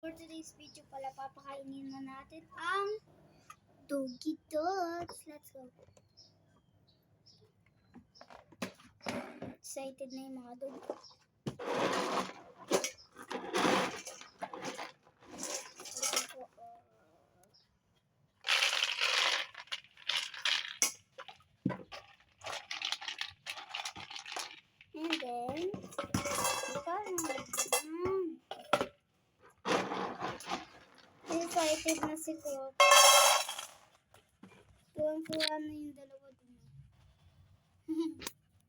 For today's video pala, papakainin na natin ang doggy dogs. Let's go. Excited na yung mga dog. And then, excited na si Coco. Tuwang-tuwa na yung dalawa dun.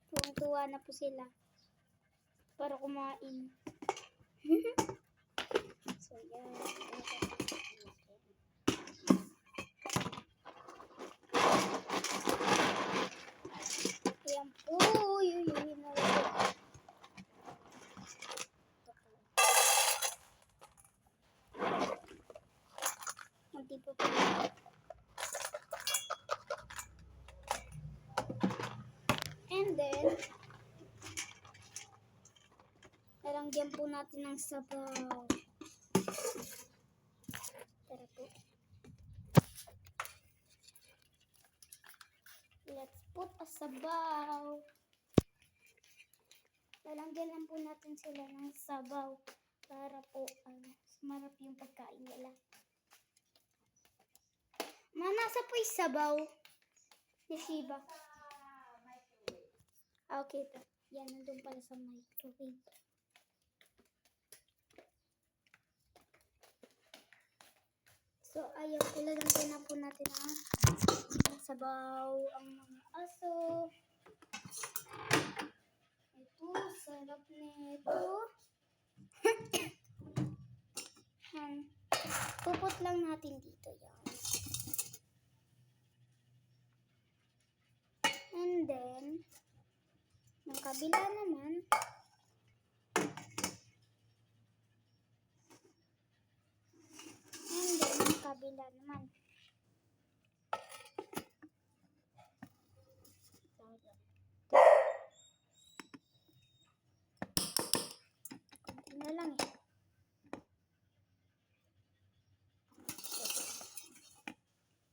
Tuwang-tuwa na po sila para kumain. So, yan. Ayan po. Yun na rin. Hindi po po. And then, lalagyan po natin ng sabaw. Tara po. Let's put a sabaw. Lalagyan lang po natin sila ng sabaw para po sumarap yung pagkain nila. Nasa po yung sabaw ni Shiba. Okay, yan, nandun pala sa microwave. So, ayun, ilalagay na po natin ang sabaw, ang mga aso. Ito, sarap nito. Puput lang natin dito yan. And then, yung kabila naman, kabila naman. Kunti na lang eh.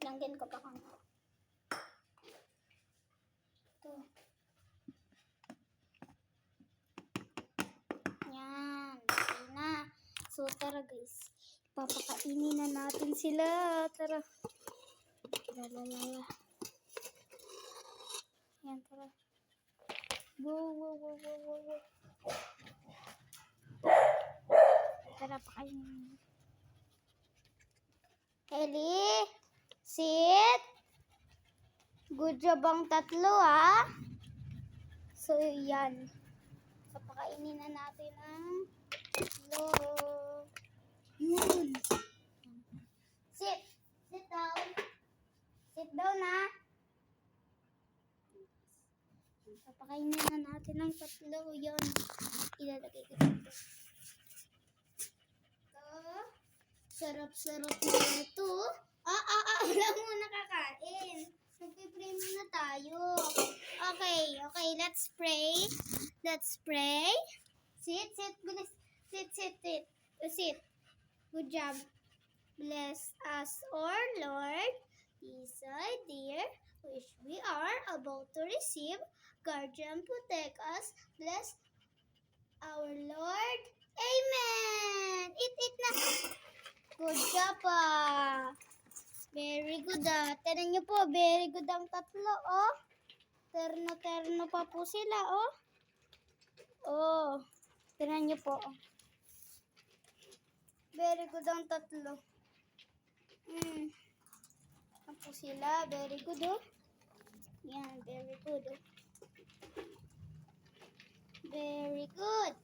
Langgan ko pa kung ito. Yan. Okay na. So, tara guys. Papakainin na natin sila. Tara. Lalalala. Yan, tara. Go. Tara, pakainin. Ellie, sit. Good job ang tatlo, ha? So, yan. Papakainin na natin ang tatlo. Yun. Sit down. Sit down, ha? Papakainin na natin ang tatlo. Yan. Ilalagay ko dito. Sarap-sarap na ito. Wala muna kakain. Nagpipray muna tayo. Okay. Let's pray. Sit. Bilis. Sit. Good job. Bless us, our Lord, this dear, which we are about to receive. Guardian, protect us. Bless our Lord. Amen. Eat na. Good job, Very good, Tignan niyo po, very good ang tatlo, Terno pa po sila, Tignan niyo po, Very good ang tatlo. Po sila, very good, Yan, very good, Very good.